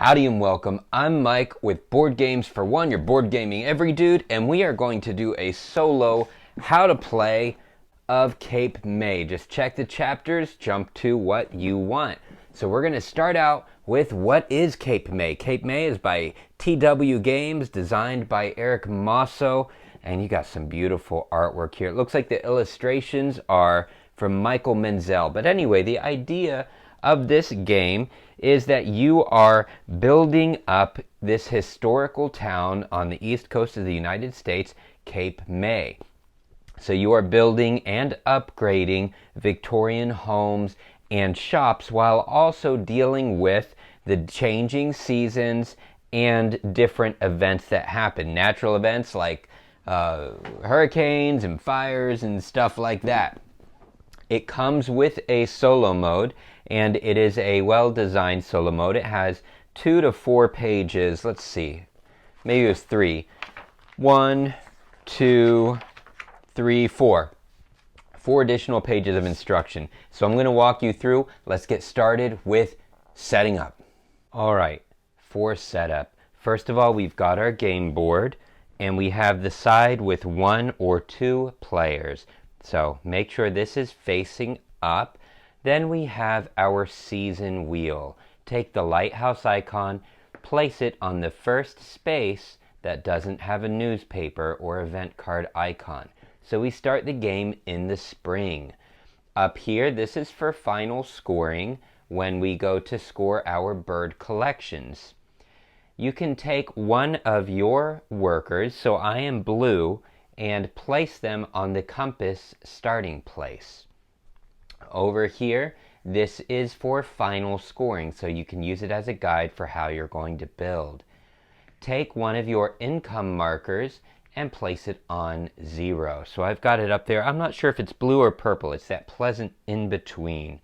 Howdy and welcome. I'm Mike with Board Games for One, your board gaming every dude, and we are going to do a solo how to play of Cape May. Just check the chapters, jump to what you want. So we're going to start out with what is Cape May. Cape May is by TW Games, designed by Eric Mosso, and you got some beautiful artwork here. It looks like the illustrations are from Michael Menzel. But anyway, the idea of this game is that you are building up this historical town on the east coast of the United States, Cape May. So you are building and upgrading Victorian homes and shops while also dealing with the changing seasons and different events that happen. Natural events like hurricanes and fires and stuff like that. It comes with a solo mode, and it is a well-designed solo mode. It has 2 to 4 pages. Let's see. Maybe it was 3. 1, 2, 3, 4. 4 additional pages of instruction. So I'm going to walk you through. Let's get started with setting up. All right, for setup. First of all, we've got our game board, and we have the side with 1 or 2 players. So make sure this is facing up. Then we have our season wheel. Take the lighthouse icon, place it on the first space that doesn't have a newspaper or event card icon. So we start the game in the spring. Up here, this is for final scoring when we go to score our bird collections. You can take one of your workers, so I am blue, and place them on the compass starting place. Over here, this is for final scoring, so you can use it as a guide for how you're going to build. Take one of your income markers and place it on 0. So I've got it up there. I'm not sure if it's blue or purple. It's that pleasant in-between.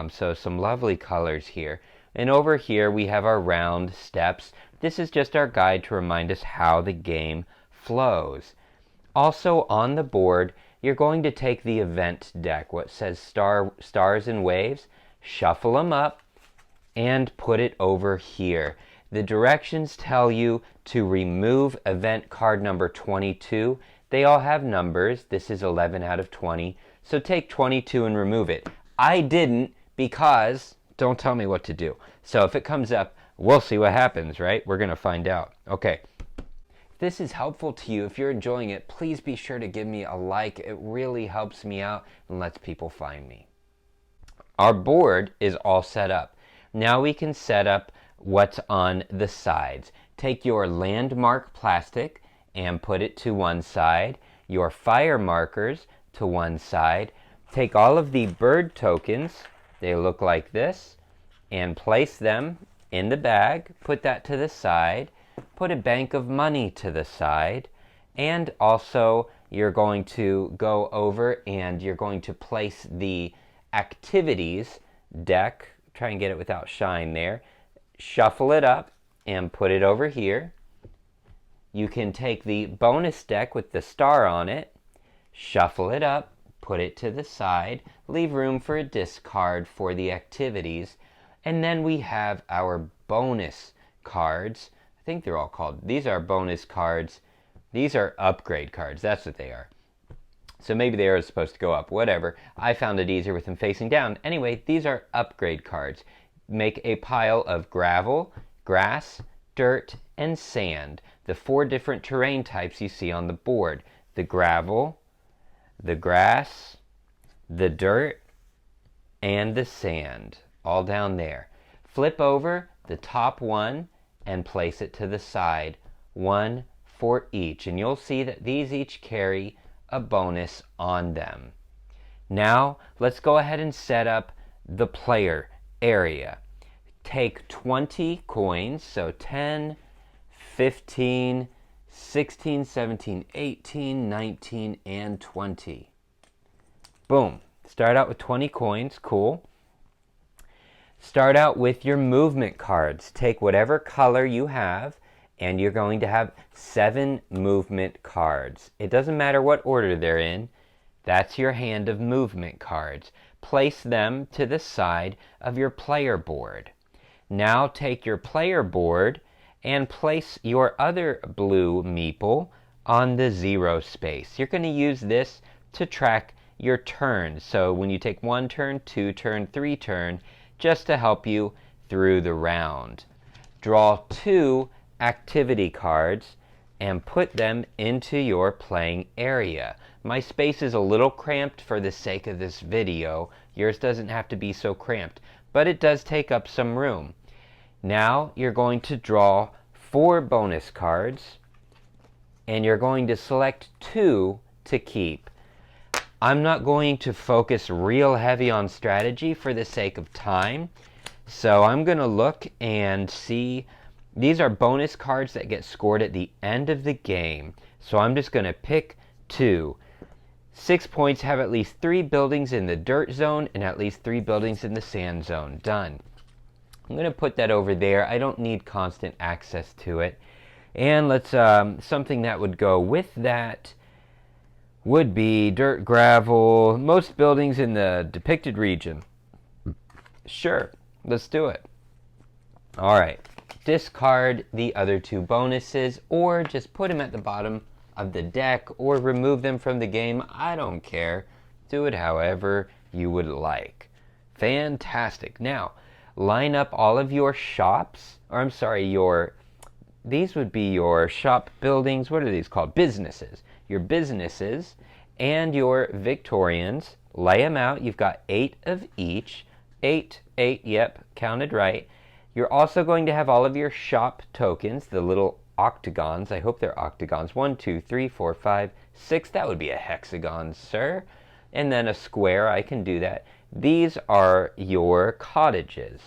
So some lovely colors here. And over here we have our round steps. This is just our guide to remind us how the game flows. Also on the board, you're going to take the event deck, what says stars and waves, shuffle them up, and put it over here. The directions tell you to remove event card number 22. They all have numbers. This is 11 out of 20. So take 22 and remove it. I didn't because don't tell me what to do. So if it comes up, we'll see what happens, right? We're going to find out. Okay. If this is helpful to you, if you're enjoying it, please be sure to give me a like. It really helps me out and lets people find me. Our board is all set up. Now we can set up what's on the sides. Take your landmark plastic and put it to one side, your fire markers to one side. Take all of the bird tokens, they look like this, and place them in the bag. Put that to the side. Put a bank of money to the side, and also you're going to go over and you're going to place the activities deck, try and get it without shine there, shuffle it up and put it over here. You can take the bonus deck with the star on it, shuffle it up, put it to the side, leave room for a discard for the activities, and then we have our bonus cards. I think they're all called. These are bonus cards. These are upgrade cards. That's what they are. So maybe they are supposed to go up. Whatever. I found it easier with them facing down. Anyway, these are upgrade cards. Make a pile of gravel, grass, dirt, and sand. The 4 different terrain types you see on the board. The gravel, the grass, the dirt, and the sand. All down there. Flip over the top one and place it to the side, 1 for each. And you'll see that these each carry a bonus on them. Now, let's go ahead and set up the player area. Take 20 coins, so 10, 15, 16, 17, 18, 19, and 20. Boom. Start out with 20 coins. Cool. Start out with your movement cards. Take whatever color you have, and you're going to have 7 movement cards. It doesn't matter what order they're in. That's your hand of movement cards. Place them to the side of your player board. Now take your player board and place your other blue meeple on the 0 space. You're going to use this to track your turns. So when you take 1 turn, 2 turn, 3 turn, just to help you through the round. Draw 2 activity cards and put them into your playing area. My space is a little cramped for the sake of this video. Yours doesn't have to be so cramped, but it does take up some room. Now you're going to draw 4 bonus cards, and you're going to select 2 to keep. I'm not going to focus real heavy on strategy for the sake of time, so I'm going to look and see. These are bonus cards that get scored at the end of the game, so I'm just going to pick 2. 6 points have at least 3 buildings in the dirt zone and at least 3 buildings in the sand zone. Done. I'm going to put that over there. I don't need constant access to it. And let's something that would go with that would be dirt, gravel, most buildings in the depicted region. Sure, let's do it. All right, discard the other 2 bonuses, or just put them at the bottom of the deck, or remove them from the game. I don't care. Do it however you would like. Fantastic. Now, line up all of your shops, or I'm sorry, these would be your shop buildings. What are these called? Businesses. Your businesses and your Victorians. Lay them out. You've got 8 of each. 8, yep, counted right. You're also going to have all of your shop tokens, the little octagons. I hope they're octagons. 1, 2, 3, 4, 5, 6. That would be a hexagon, sir. And then a square. I can do that. These are your cottages.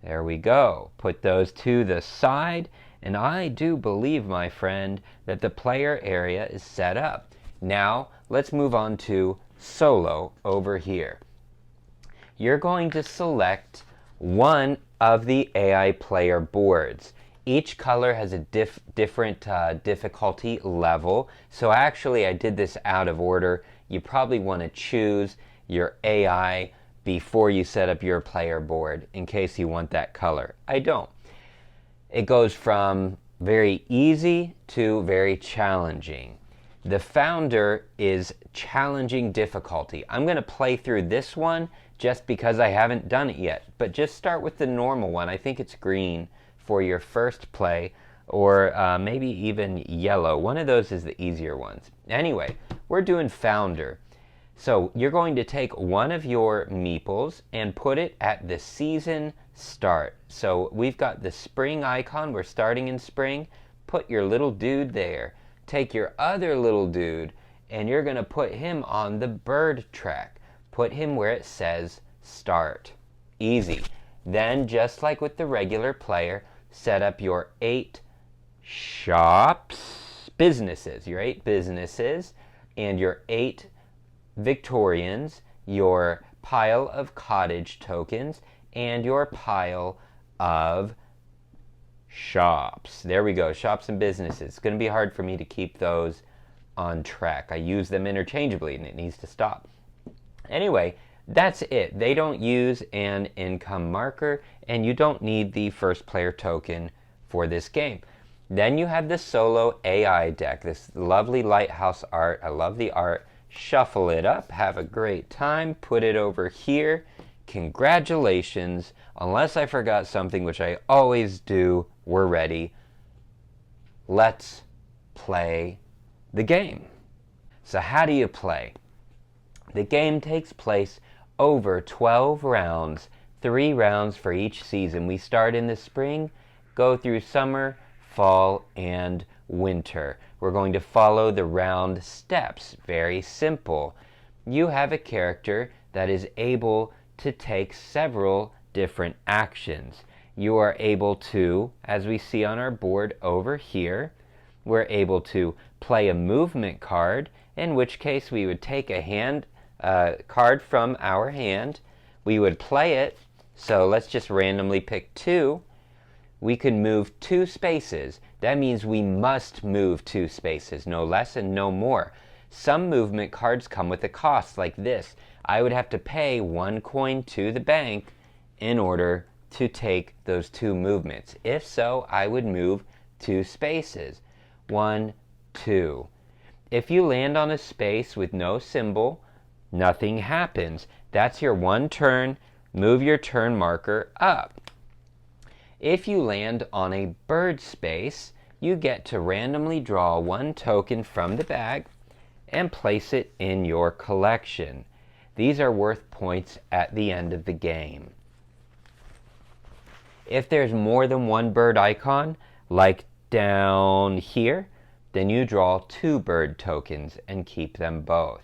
There we go. Put those to the side, and I do believe, my friend, that the player area is set up. Now, let's move on to solo over here. You're going to select one of the AI player boards. Each color has a different difficulty level, so actually I did this out of order. You probably want to choose your AI before you set up your player board in case you want that color. I don't. It goes from very easy to very challenging. The founder is challenging difficulty. I'm going to play through this one just because I haven't done it yet, but just start with the normal one. I think it's green for your first play, or maybe even yellow. One of those is the easier ones. Anyway, we're doing founder. So you're going to take one of your meeples and put it at the season start. So we've got the spring icon. We're starting in spring. Put your little dude there. Take your other little dude and you're going to put him on the bird track. Put him where it says start. Easy. Then, just like with the regular player, set up your 8 shops, businesses, your 8 businesses, and your 8 Victorians, your pile of cottage tokens, and your pile of shops. There we go, shops and businesses. It's going to be hard for me to keep those on track. I use them interchangeably and it needs to stop. Anyway, that's it. They don't use an income marker, and you don't need the first player token for this game. Then you have the solo AI deck, this lovely lighthouse art. I love the art. Shuffle it up, have a great time, put it over here. Congratulations. Unless I forgot something, which I always do, we're ready. Let's play the game. So how do you play? The game takes place over 12 rounds, 3 rounds for each season. We start in the spring, go through summer, fall, and winter. We're going to follow the round steps. Very simple. You have a character that is able to take several different actions. You are able to, as we see on our board over here, we're able to play a movement card, in which case we would take a card from our hand. We would play it. So let's just randomly pick 2. We can move 2 spaces. That means we must move 2 spaces, no less and no more. Some movement cards come with a cost, like this. I would have to pay 1 coin to the bank in order to take those 2 movements? If so, I would move 2 spaces. 1, 2. If you land on a space with no symbol, nothing happens. That's your 1 turn. Move your turn marker up. If you land on a bird space, you get to randomly draw 1 token from the bag and place it in your collection. These are worth points at the end of the game. If there's more than 1 bird icon, like down here, then you draw 2 bird tokens and keep them both.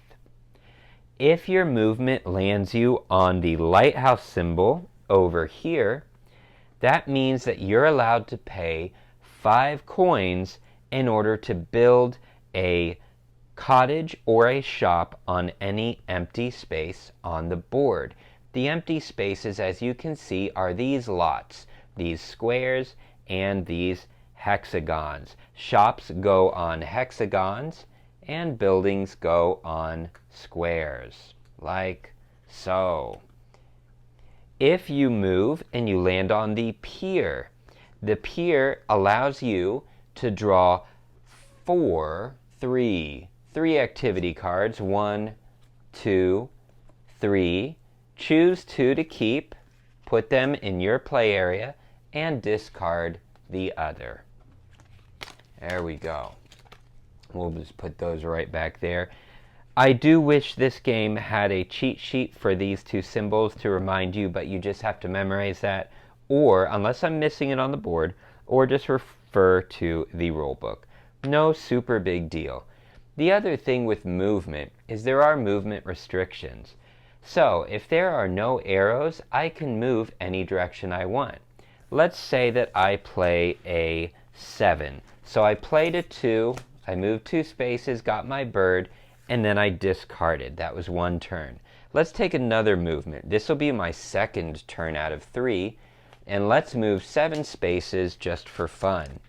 If your movement lands you on the lighthouse symbol over here, that means that you're allowed to pay 5 coins in order to build a cottage or a shop on any empty space on the board. The empty spaces, as you can see, are these lots, these squares and these hexagons. Shops go on hexagons and buildings go on squares, like so. If you move and you land on the pier allows you to draw 3 activity cards. 1, 2, 3. Choose 2 to keep, put them in your play area, and discard the other. There we go. We'll just put those right back there. I do wish this game had a cheat sheet for these 2 symbols to remind you, but you just have to memorize that, or, unless I'm missing it on the board, or just refer to the rule book. No super big deal. The other thing with movement is there are movement restrictions. So, if there are no arrows, I can move any direction I want. Let's say that I play a 7. So I played a 2, I moved 2 spaces, got my bird, and then I discarded. That was 1 turn. Let's take another movement. This will be my 2nd turn out of 3, and let's move 7 spaces just for fun.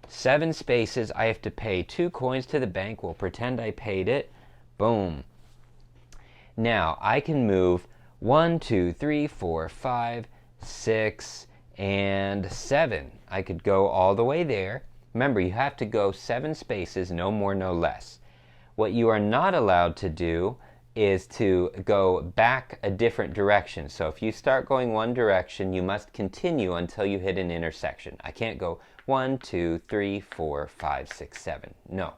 7 spaces, I have to pay 2 coins to the bank. We'll pretend I paid it. Boom. Now, I can move 1, 2, 3, 4, 5, 6, and 7. I could go all the way there. Remember, you have to go 7 spaces, no more, no less. What you are not allowed to do is to go back a different direction. So if you start going one direction, you must continue until you hit an intersection. I can't go 1, 2, 3, 4, 5, 6, 7. No.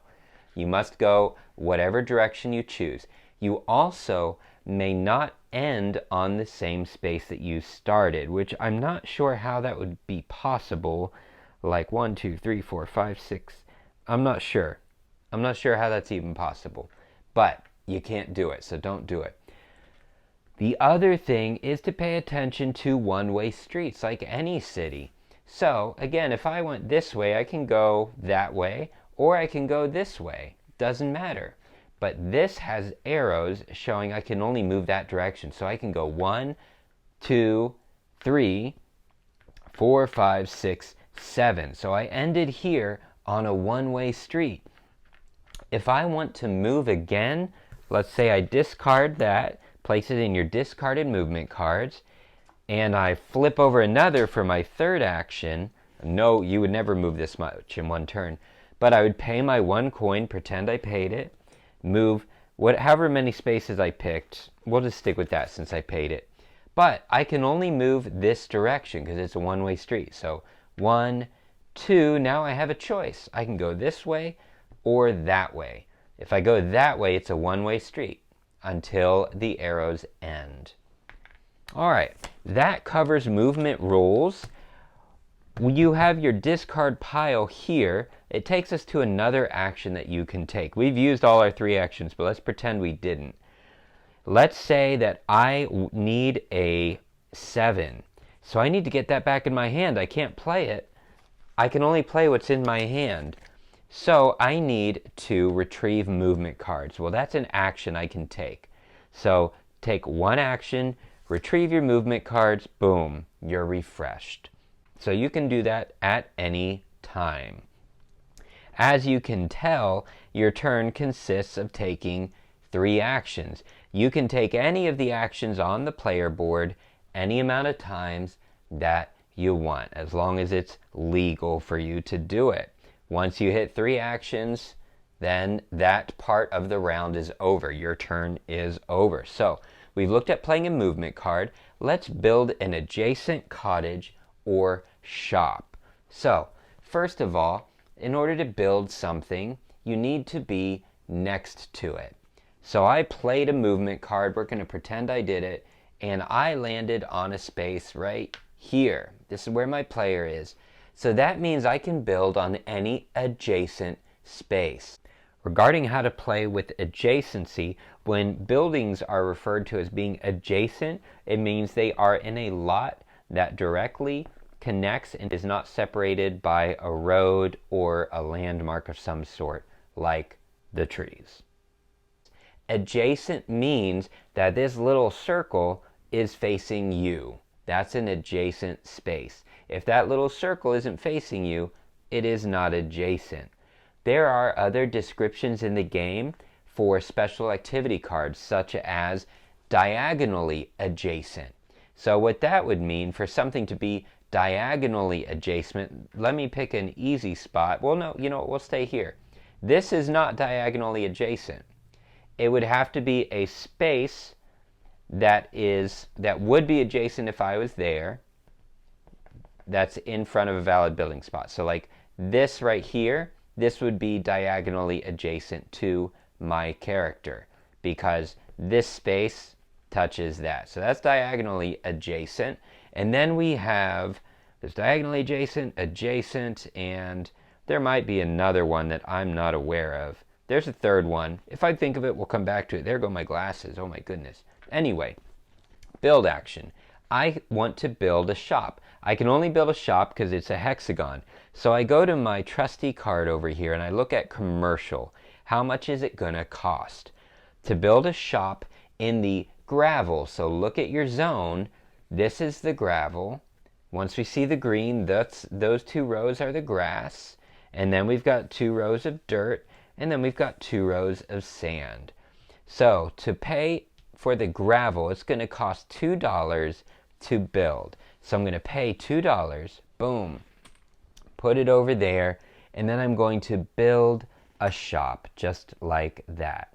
You must go whatever direction you choose. You also may not end on the same space that you started, which I'm not sure how that would be possible. Like 1, 2, 3, 4, 5, 6. I'm not sure. I'm not sure how that's even possible. But you can't do it, so don't do it. The other thing is to pay attention to one-way streets, like any city. So, again, if I went this way, I can go that way, or I can go this way. Doesn't matter. But this has arrows showing I can only move that direction. So I can go 1, 2, 3, 4, 5, 6, 7. So I ended here on a one-way street. If I want to move again, let's say I discard that, place it in your discarded movement cards, and I flip over another for my third action. No, you would never move this much in one turn. But I would pay my 1 coin, pretend I paid it, move however many spaces I picked. We'll just stick with that since I paid it. But I can only move this direction because it's a one-way street. So 1, 2, now I have a choice. I can go this way or that way. If I go that way, it's a one-way street until the arrows end. All right, that covers movement rules. You have your discard pile here. It takes us to another action that you can take. We've used all our 3 actions, but let's pretend we didn't. Let's say that I need a 7. So I need to get that back in my hand. I can't play it. I can only play what's in my hand. So I need to retrieve movement cards. Well, that's an action I can take. So take 1 action, retrieve your movement cards, boom, you're refreshed. So you can do that at any time. As you can tell, your turn consists of taking 3 actions. You can take any of the actions on the player board any amount of times that you want, as long as it's legal for you to do it. Once you hit 3 actions, then that part of the round is over. Your turn is over. So we've looked at playing a movement card. Let's build an adjacent cottage or shop. So first of all, in order to build something, you need to be next to it. So I played a movement card. We're going to pretend I did it, and I landed on a space right here. This is where my player is. So that means I can build on any adjacent space. Regarding how to play with adjacency, when buildings are referred to as being adjacent, it means they are in a lot that directly connects and is not separated by a road or a landmark of some sort, like the trees. Adjacent means that this little circle is facing you. That's an adjacent space. If that little circle isn't facing you, it is not adjacent. There are other descriptions in the game for special activity cards, such as diagonally adjacent. So what that would mean, for something to be diagonally adjacent, let me pick an easy spot. Well, no, we'll stay here. This is not diagonally adjacent. It would have to be a space that would be adjacent if I was there, that's in front of a valid building spot. So like this right here, this would be diagonally adjacent to my character because this space touches that. So that's diagonally adjacent. And then we have this diagonally adjacent, and there might be another one that I'm not aware of. There's a third one. If I think of it, we'll come back to it. There go my glasses. Oh my goodness. Anyway, build action. I want to build a shop. I can only build a shop because it's a hexagon. So I go to my trusty card over here and I look at commercial. How much is it going to cost to build a shop in the gravel? So look at your zone. This is the gravel. Once we see the green, those 2 rows are the grass. And then we've got 2 rows of dirt. And then we've got 2 rows of sand. So to pay for the gravel, it's going to cost $2 to build. So I'm going to pay $2, boom, put it over there, and then I'm going to build a shop just like that.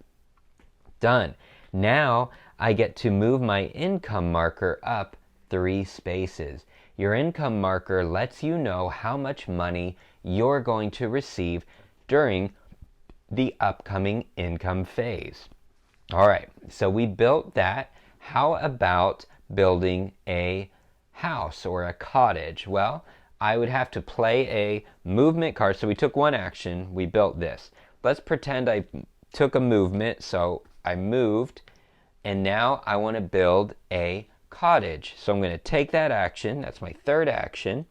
Done. Now I get to move my income marker up 3 spaces. Your income marker lets you know how much money you're going to receive during the upcoming income phase. All right, so we built that. How about building a house or a cottage? Well, I would have to play a movement card. So we took 1 action, we built this. Let's pretend I took a movement, so I moved, and now I want to build a cottage. So I'm going to take that action, that's my 3rd action,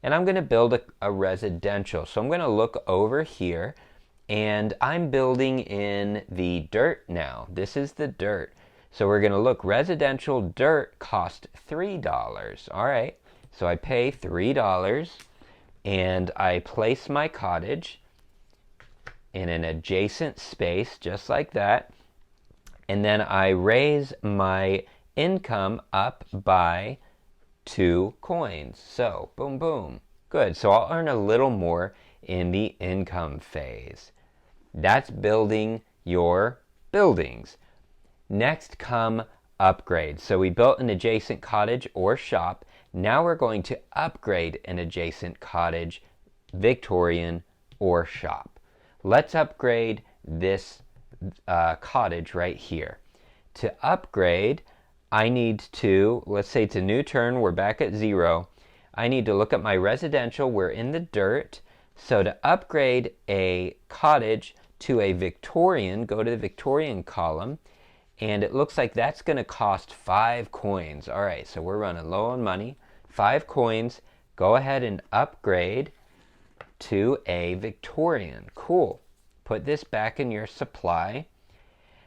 and I'm going to build a residential. So I'm going to look over here, and I'm building in the dirt now. This is the dirt. So we're going to look, residential dirt cost $3. All right, so I pay $3, and I place my cottage in an adjacent space, just like that. And then I raise my income up by 2 coins. So, boom, boom. Good, so I'll earn a little more in the income phase. That's building your buildings. Next come upgrades. So we built an adjacent cottage or shop. Now we're going to upgrade an adjacent cottage, Victorian, or shop. Let's upgrade this cottage right here. To upgrade, I need to, let's say it's a new turn, we're back at 0. I need to look at my residential, we're in the dirt. So to upgrade a cottage to a Victorian, go to the Victorian column, and it looks like that's going to cost 5 coins. All right, so we're running low on money. 5 coins. Go ahead and upgrade to a Victorian. Cool. Put this back in your supply.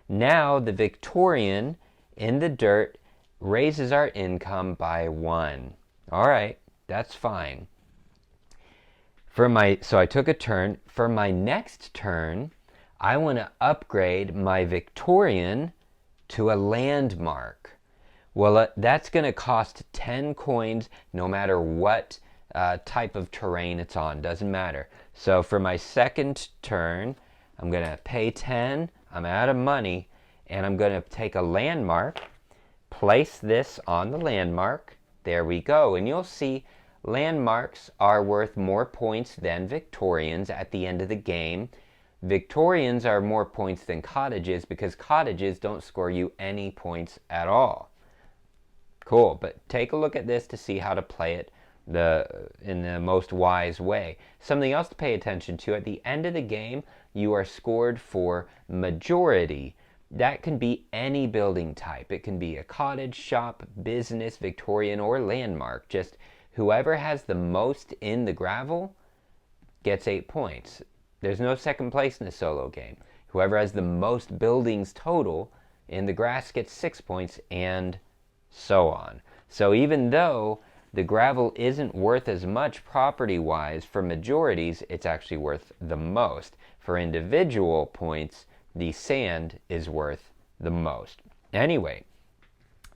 Now the Victorian in the dirt raises our income by 1. All right, that's fine. So I took a turn. For my next turn, I want to upgrade my Victorian to a landmark. Well, that's going to cost 10 coins no matter what type of terrain it's on. Doesn't matter. So for my second turn, I'm going to pay 10. I'm out of money. And I'm going to take a landmark, place this on the landmark. There we go. And you'll see landmarks are worth more points than Victorians at the end of the game. Victorians are more points than cottages because cottages don't score you any points at all. Cool, but take a look at this to see how to play it in the most wise way. Something else to pay attention to, at the end of the game, you are scored for majority. That can be any building type. It can be a cottage, shop, business, Victorian, or landmark. Just whoever has the most in the gravel gets 8 points. There's no second place in a solo game. Whoever has the most buildings total in the grass gets 6 points, and so on. So even though the gravel isn't worth as much property-wise, for majorities, it's actually worth the most. For individual points, the sand is worth the most. Anyway,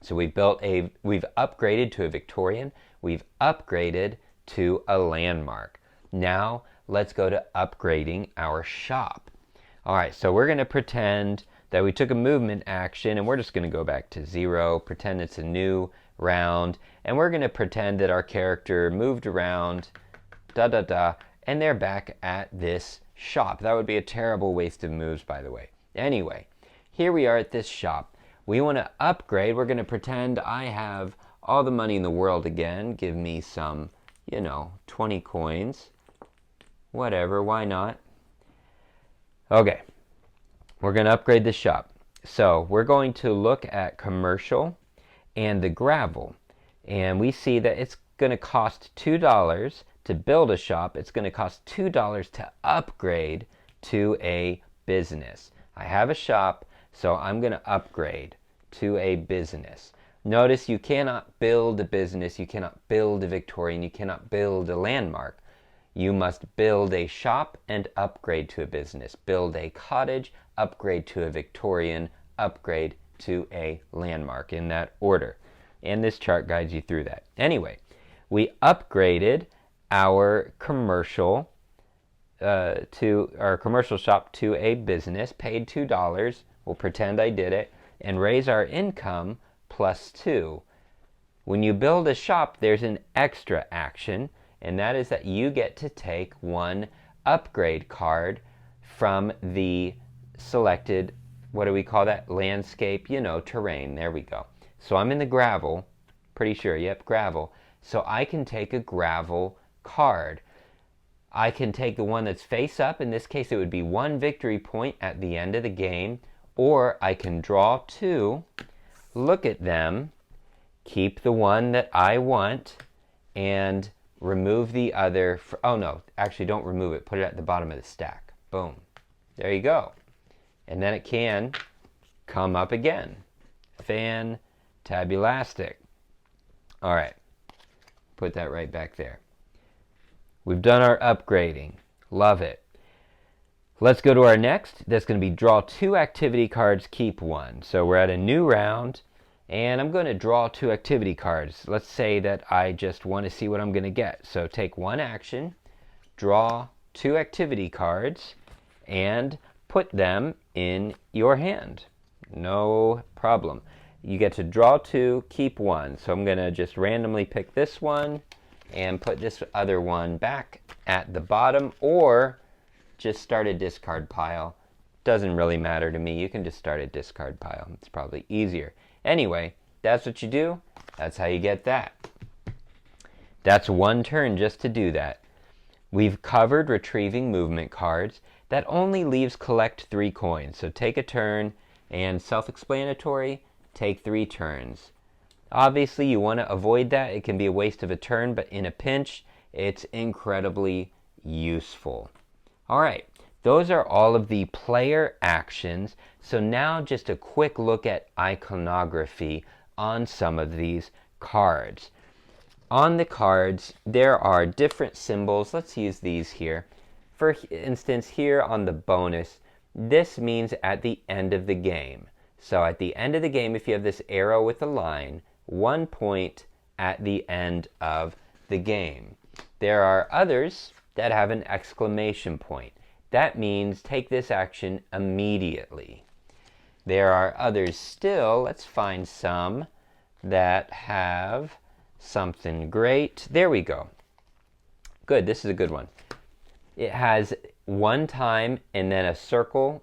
so we've upgraded to a Victorian, we've upgraded to a landmark. Now, let's go to upgrading our shop. All right, so we're going to pretend that we took a movement action, and we're just going to go back to 0, pretend it's a new round, and we're going to pretend that our character moved around, and they're back at this shop. That would be a terrible waste of moves, by the way. Anyway, here we are at this shop. We want to upgrade. We're going to pretend I have all the money in the world again. Give me some, 20 coins. Whatever, why not? Okay. We're going to upgrade the shop. So we're going to look at commercial and the gravel. And we see that it's going to cost $2 to build a shop. It's going to cost $2 to upgrade to a business. I have a shop, so I'm going to upgrade to a business. Notice you cannot build a business, you cannot build a Victorian, you cannot build a landmark. You must build a shop and upgrade to a business. Build a cottage, upgrade to a Victorian, upgrade to a landmark, in that order. And this chart guides you through that. Anyway, we upgraded our commercial shop to a business, paid $2. We'll pretend I did it, and raise our income +2. When you build a shop, there's an extra action, and that is that you get to take one upgrade card from the selected, what do we call that? Landscape, terrain. There we go. So I'm in the gravel, pretty sure, yep, gravel. So I can take a gravel card. I can take the one that's face up. In this case, it would be 1 victory point at the end of the game. Or I can draw 2, look at them, keep the one that I want, and remove the other. Oh no, actually don't remove it. Put it at the bottom of the stack. Boom. There you go. And then it can come up again. Fantabulastic. All right. Put that right back there. We've done our upgrading. Love it. Let's go to our next. That's going to be draw 2 activity cards, keep 1. So we're at a new round. And I'm going to draw 2 activity cards. Let's say that I just want to see what I'm going to get. So take 1 action, draw 2 activity cards, and put them in your hand. No problem. You get to draw 2, keep 1. So I'm going to just randomly pick this one and put this other one back at the bottom, or just start a discard pile. Doesn't really matter to me. You can just start a discard pile. It's probably easier. Anyway, that's what you do. That's how you get that. That's 1 turn just to do that. We've covered retrieving movement cards. That only leaves collect 3 coins. So take a turn, and self-explanatory, take 3 turns. Obviously, you want to avoid that. It can be a waste of a turn, but in a pinch, it's incredibly useful. All right. Those are all of the player actions. So now just a quick look at iconography on some of these cards. On the cards, there are different symbols. Let's use these here. For instance, here on the bonus, this means at the end of the game. So at the end of the game, if you have this arrow with a line, 1 point at the end of the game. There are others that have an exclamation point. That means take this action immediately. There are others still, let's find some that have something great. There we go. Good, this is a good one. It has one time and then a circle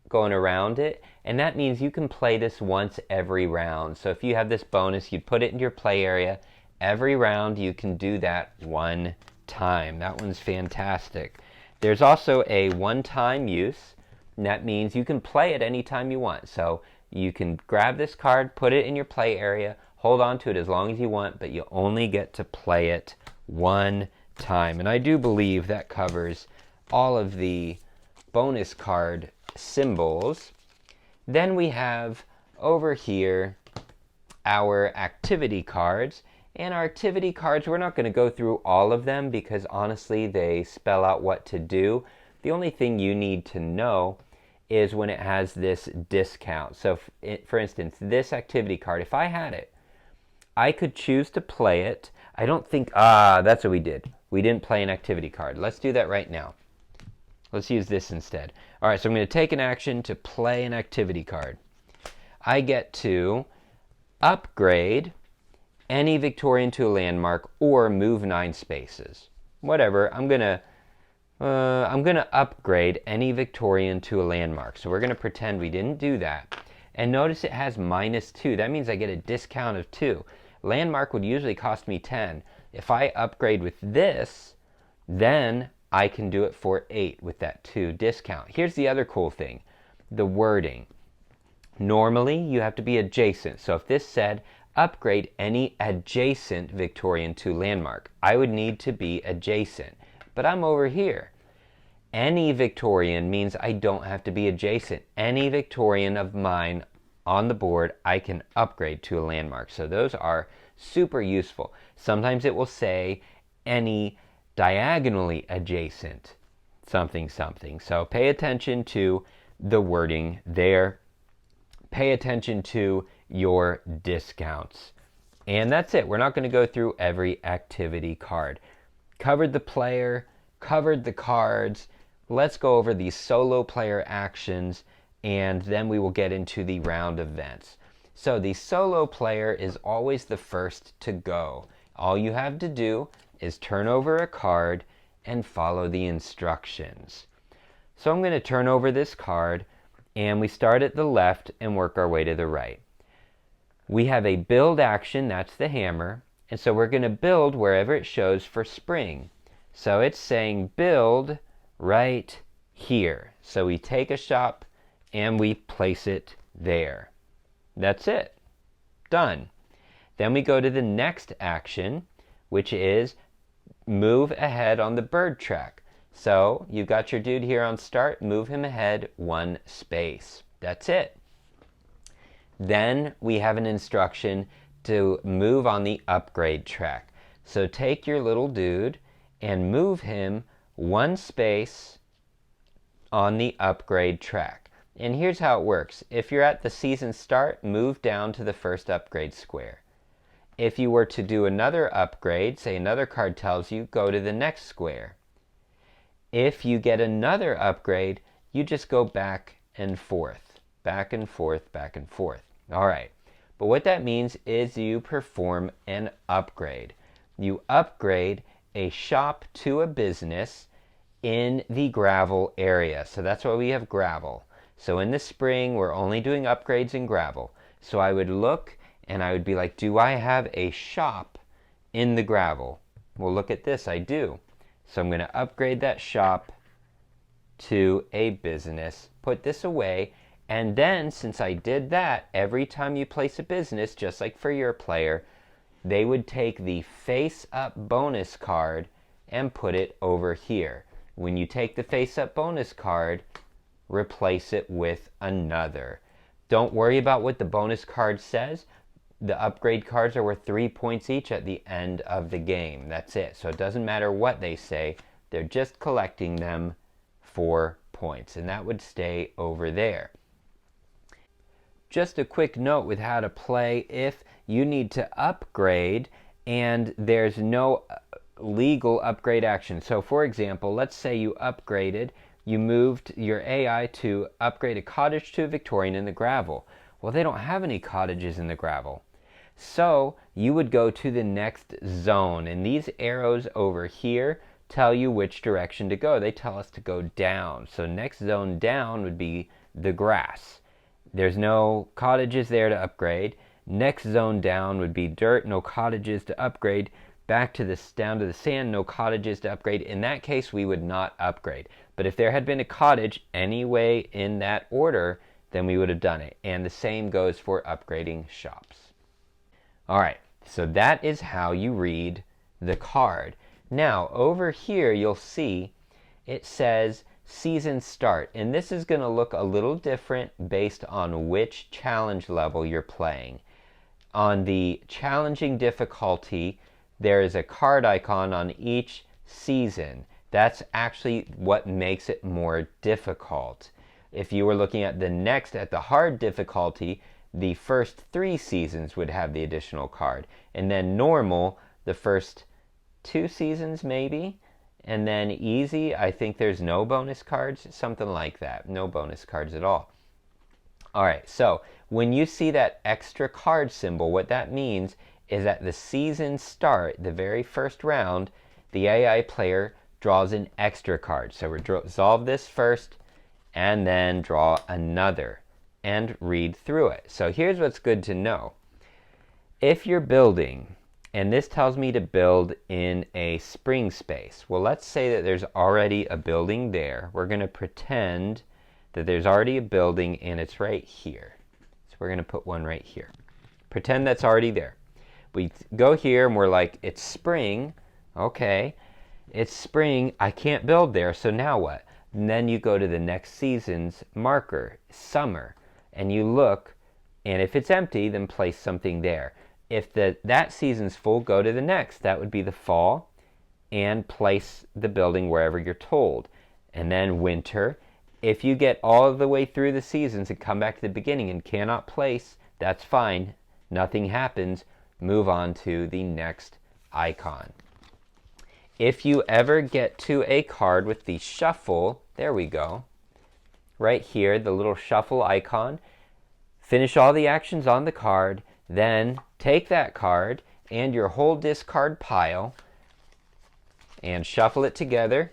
going around it, and that means you can play this once every round. So if you have this bonus, you'd put it in your play area. Every round you can do that one time. That one's fantastic. There's also a one-time use, and that means you can play it anytime you want. So you can grab this card, put it in your play area, hold on to it as long as you want, but you only get to play it one time. And I do believe that covers all of the bonus card symbols. Then we have over here our activity cards. And our activity cards, we're not going to go through all of them because honestly they spell out what to do. The only thing you need to know is when it has this discount. So for instance, this activity card, if I had it, I could choose to play it. I don't think, that's what we did. We didn't play an activity card. Let's do that right now. Let's use this instead. All right, so I'm going to take an action to play an activity card. I get to upgrade any Victorian to a landmark or move 9 spaces. Whatever, I'm gonna upgrade any Victorian to a landmark. So we're gonna pretend we didn't do that. And notice it has -2. That means I get a discount of 2. Landmark would usually cost me 10. If I upgrade with this, then I can do it for 8 with that 2 discount. Here's the other cool thing, the wording. Normally, you have to be adjacent. So if this said, upgrade any adjacent Victorian to landmark, I would need to be adjacent. But I'm over here. Any Victorian means I don't have to be adjacent. Any Victorian of mine on the board, I can upgrade to a landmark. So those are super useful. Sometimes it will say any diagonally adjacent something something. So pay attention to the wording there. Pay attention to your discounts. And that's it. We're not going to go through every activity card. Covered the player, covered the cards. Let's go over these solo player actions, and then we will get into the round events. So the solo player is always the first to go. All you have to do is turn over a card and follow the instructions. So I'm going to turn over this card, and we start at the left and work our way to the right. We have a build action, that's the hammer, and so we're going to build wherever it shows for spring. So it's saying build right here. So we take a shop and we place it there. That's it. Done. Then we go to the next action, which is move ahead on the bird track. So you've got your dude here on start, move him ahead 1 space. That's it. Then we have an instruction to move on the upgrade track. So take your little dude and move him 1 space on the upgrade track. And here's how it works. If you're at the season start, move down to the first upgrade square. If you were to do another upgrade, say another card tells you, go to the next square. If you get another upgrade, you just go back and forth, back and forth, back and forth. All right, but what that means is you perform an upgrade. You upgrade a shop to a business in the gravel area. So that's why we have gravel. So in the spring, we're only doing upgrades in gravel. So I would look and I would be like, do I have a shop in the gravel? Well, look at this, I do. So I'm going to upgrade that shop to a business, put this away, and then since I did that, every time you place a business, just like for your player, they would take the face-up bonus card and put it over here. When you take the face-up bonus card, replace it with another. Don't worry about what the bonus card says. The upgrade cards are worth 3 points each at the end of the game. That's it. So it doesn't matter what they say. They're just collecting them for points. And that would stay over there. just a quick note with how to play if you need to upgrade and there's no legal upgrade action. So for example, let's say you upgraded, you moved your AI to upgrade a cottage to a Victorian in the gravel. Well, they don't have any cottages in the gravel. So you would go to the next zone, and these arrows over here tell you which direction to go. They tell us to go down. So next zone down would be the grass. There's no cottages there to upgrade. Next zone down would be dirt, no cottages to upgrade. Back to this, down to the sand, no cottages to upgrade. In that case, we would not upgrade. But if there had been a cottage anyway in that order, then we would have done it. And the same goes for upgrading shops. All right, so that is how you read the card. Now, over here, you'll see it says season start. And this is going to look a little different based on which challenge level you're playing. On the challenging difficulty, there is a card icon on each season. That's actually what makes it more difficult. If you were looking at the hard difficulty, the first 3 seasons would have the additional card. And then normal, the first 2 seasons maybe. And then easy, I think there's no bonus cards, something like that. No bonus cards at all. All right, so when you see that extra card symbol, what that means is at the season start, the very first round, the AI player draws an extra card. So resolve this first and then draw another and read through it. So here's what's good to know. If you're building, and this tells me to build in a spring space. Well, let's say that there's already a building there. We're going to pretend that there's already a building and it's right here. So we're going to put one right here. Pretend that's already there. We go here and we're like, it's spring. Okay, it's spring. I can't build there, so now what? And then you go to the next season's marker, summer, and you look, and if it's empty, then place something there. If that season's full, go to the next. That would be the fall, and place the building wherever you're told. And then winter. If you get all the way through the seasons and come back to the beginning and cannot place, that's fine. Nothing happens. Move on to the next icon. If you ever get to a card with the shuffle, there we go. Right here, the little shuffle icon. Finish all the actions on the card, then take that card and your whole discard pile and shuffle it together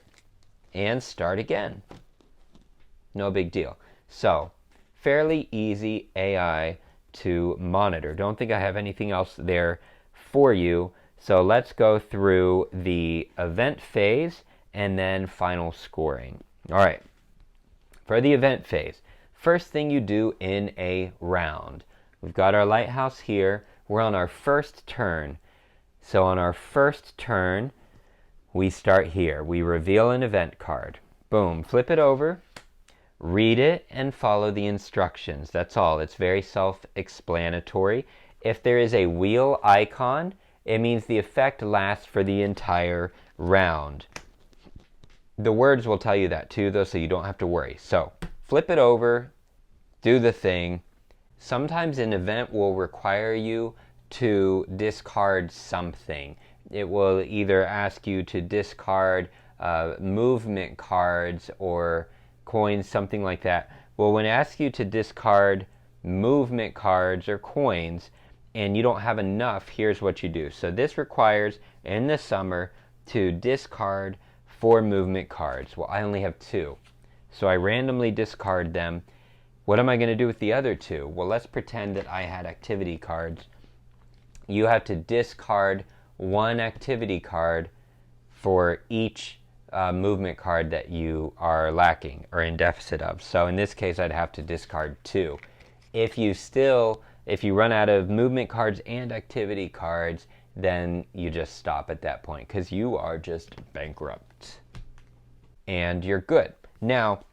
and start again. No big deal. So, fairly easy AI to monitor. Don't think I have anything else there for you. So let's go through the event phase and then final scoring. All right. For the event phase, first thing you do in a round. We've got our lighthouse here. We're on our first turn. So on our first turn, we start here. We reveal an event card. Boom. Flip it over. Read it and follow the instructions. That's all. It's very self-explanatory. If there is a wheel icon, it means the effect lasts for the entire round. The words will tell you that too, though, so you don't have to worry. So, flip it over, do the thing. Sometimes an event will require you to discard something. It will either ask you to discard movement cards or coins, something like that. Well, when it asks you to discard movement cards or coins and you don't have enough, here's what you do. So this requires, in the summer, to discard 4 movement cards. Well, I only have 2. So I randomly discard them. What am I going to do with the other 2? Well, let's pretend that I had activity cards. You have to discard 1 activity card for each movement card that you are lacking or in deficit of. So in this case, I'd have to discard 2. If you run out of movement cards and activity cards, then you just stop at that point because you are just bankrupt. And you're good. Now,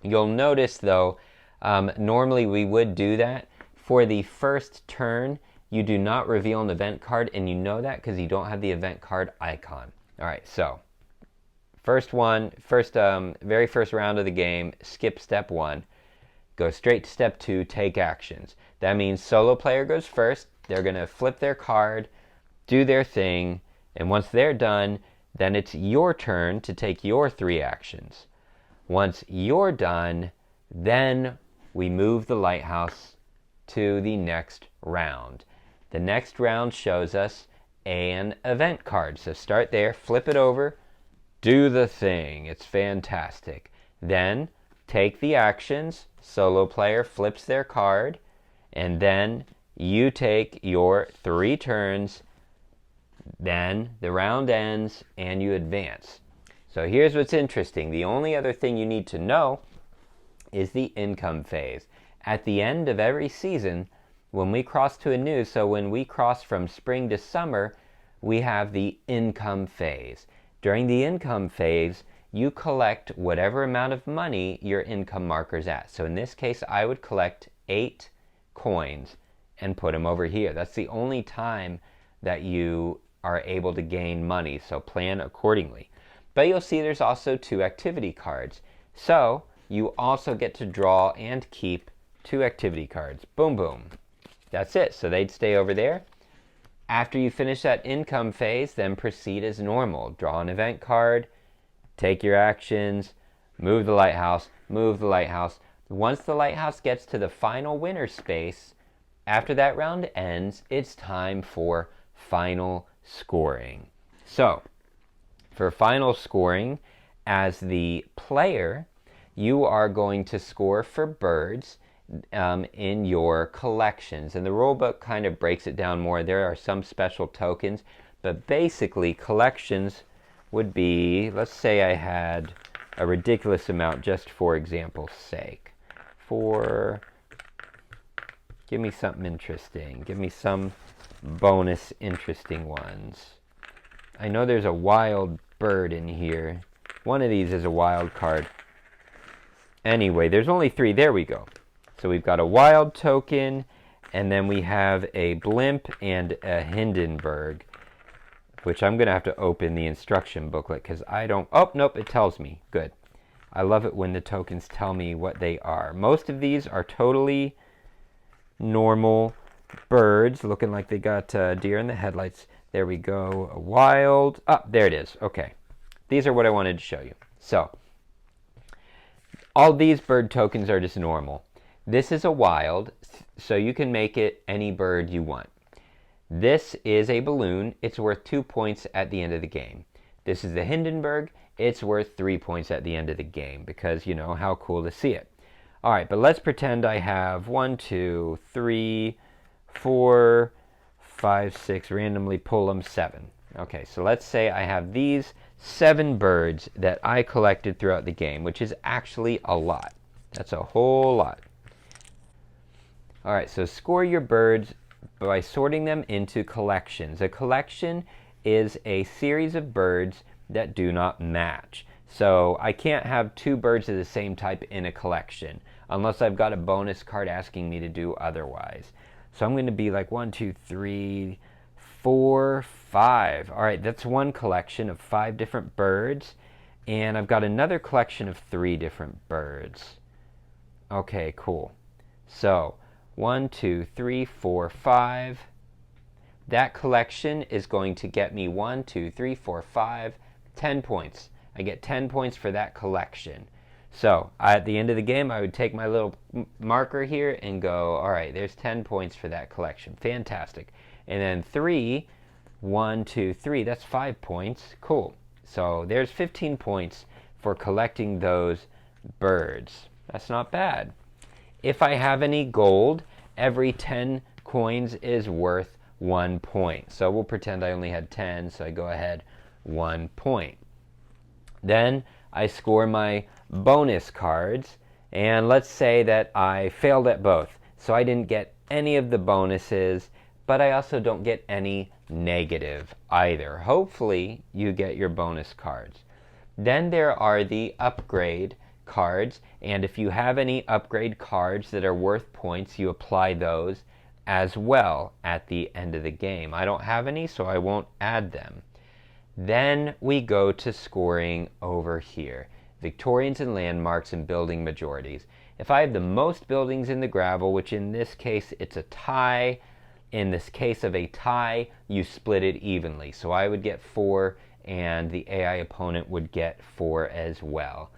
you'll notice though, normally we would do that. For the first turn, you do not reveal an event card, and you know that because you don't have the event card icon. All right, so very first round of the game, skip step 1. go straight to step 2, take actions. That means solo player goes first. They're going to flip their card, do their thing, and once they're done, then it's your turn to take your 3 actions. Once you're done, then we move the lighthouse to the next round. The next round shows us an event card. So start there, flip it over, do the thing. It's fantastic. Then take the actions. Solo player flips their card, and then you take your 3 turns. Then the round ends and you advance. So here's what's interesting. The only other thing you need to know is the income phase. At the end of every season, when we cross to a new, so when we cross from spring to summer, we have the income phase. During the income phase, you collect whatever amount of money your income marker's at. So in this case, I would collect 8 coins and put them over here. That's the only time that you are able to gain money, so plan accordingly. But you'll see there's also 2 activity cards. So you also get to draw and keep 2 activity cards. Boom, boom. That's it. So they'd stay over there. After you finish that income phase, then proceed as normal. Draw an event card, take your actions, move the lighthouse, move the lighthouse. Once the lighthouse gets to the final winner space, after that round ends, it's time for final scoring. So, for final scoring, as the player, you are going to score for birds in your collections. And the rulebook kind of breaks it down more. There are some special tokens, but basically collections would be, let's say I had a ridiculous amount just for example's sake. Give me something interesting. Give me some bonus interesting ones. I know there's a wild bird in here. One of these is a wild card. Anyway, there's only 3. There we go. So we've got a wild token, and then we have a blimp and a Hindenburg, which I'm going to have to open the instruction booklet because I don't... Oh, nope, it tells me. Good. I love it when the tokens tell me what they are. Most of these are totally normal birds, looking like they got deer in the headlights. There we go. A wild... Ah, there it is. Okay. These are what I wanted to show you. So, all these bird tokens are just normal. This is a wild, so you can make it any bird you want. This is a balloon. It's worth 2 points at the end of the game. This is the Hindenburg. It's worth 3 points at the end of the game because, you know, how cool to see it. All right, but let's pretend I have 1, 2, 3, 4, 5, 6, randomly pull them 7. Okay, so let's say I have these 7 birds that I collected throughout the game, which is actually a lot. That's a whole lot. All right, so score your birds by sorting them into collections. A collection is a series of birds that do not match. So I can't have 2 birds of the same type in a collection unless I've got a bonus card asking me to do otherwise. So I'm going to be like 1, 2, 3, 4, 5. All right, that's one collection of 5 different birds. And I've got another collection of 3 different birds. Okay, cool. So 1, 2, 3, 4, 5. That collection is going to get me 1, 2, 3, 4, 5, 10 points. I get 10 points for that collection. So at the end of the game, I would take my little marker here and go, all right, there's 10 points for that collection. Fantastic. And then 3, 1, 2, 3, that's 5 points. Cool. So there's 15 points for collecting those birds. That's not bad. If I have any gold, every 10 coins is worth 1 point. So we'll pretend I only had 10, so I go ahead 1 point. Then I score my bonus cards, and let's say that I failed at both. So I didn't get any of the bonuses, but I also don't get any negative either. Hopefully you get your bonus cards. Then there are the upgrade cards, and if you have any upgrade cards that are worth points, you apply those as well at the end of the game. I don't have any, so I won't add them. Then we go to scoring over here. Victorians and landmarks and building majorities. If I have the most buildings in the gravel, which in this case it's a tie, in this case of a tie, you split it evenly. So I would get 4 and the AI opponent would get 4 as well.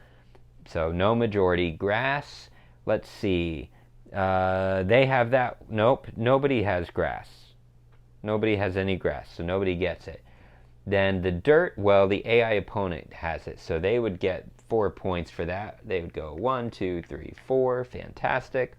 So no majority. Grass, let's see. They have that. Nope, nobody has grass. Nobody has any grass, so nobody gets it. Then the dirt, well, the AI opponent has it, so they would get 4 points for that. They would go 1, 2, 3, 4. Fantastic.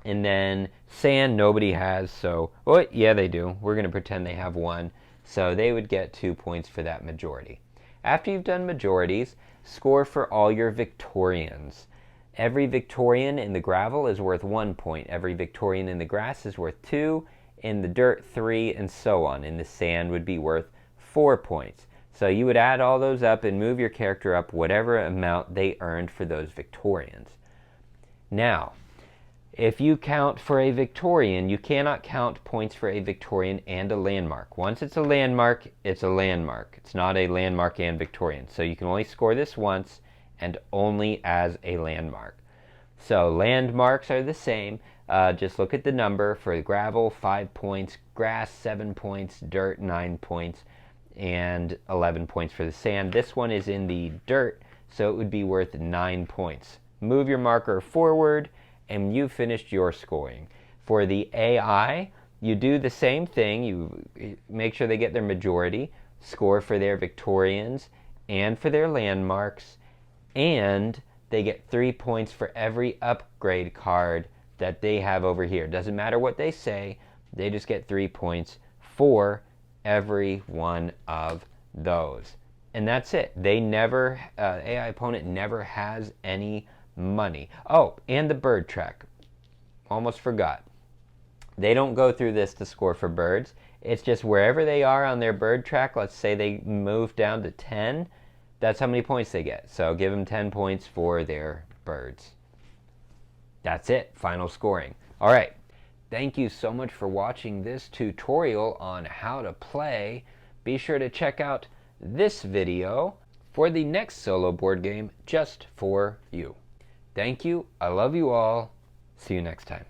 And then sand, nobody has, so, oh, yeah, they do. We're going to pretend they have 1. So they would get 2 points for that majority. After you've done majorities, score for all your Victorians. Every Victorian in the gravel is worth 1 point. Every Victorian in the grass is worth 2. In the dirt, 3, and so on. In the sand would be worth 4 points. So you would add all those up and move your character up whatever amount they earned for those Victorians. Now, if you count for a Victorian, you cannot count points for a Victorian and a landmark. Once it's a landmark, it's a landmark. It's not a landmark and Victorian. So you can only score this once and only as a landmark. So landmarks are the same. Just look at the number. For gravel, 5 points, grass, 7 points, dirt, 9 points, and 11 points for the sand. This one is in the dirt, so it would be worth 9 points. Move your marker forward, and you finished your scoring. For the AI, you do the same thing. You make sure they get their majority, score for their Victorians and for their landmarks, and they get 3 points for every upgrade card that they have over here. Doesn't matter what they say, they just get 3 points for every one of those. And that's it. They never, AI opponent never has any money. Oh, and the bird track. Almost forgot. They don't go through this to score for birds. It's just wherever they are on their bird track, let's say they move down to 10, that's how many points they get. So give them 10 points for their birds. That's it. Final scoring. All right. Thank you so much for watching this tutorial on how to play. Be sure to check out this video for the next solo board game just for you. Thank you. I love you all. See you next time.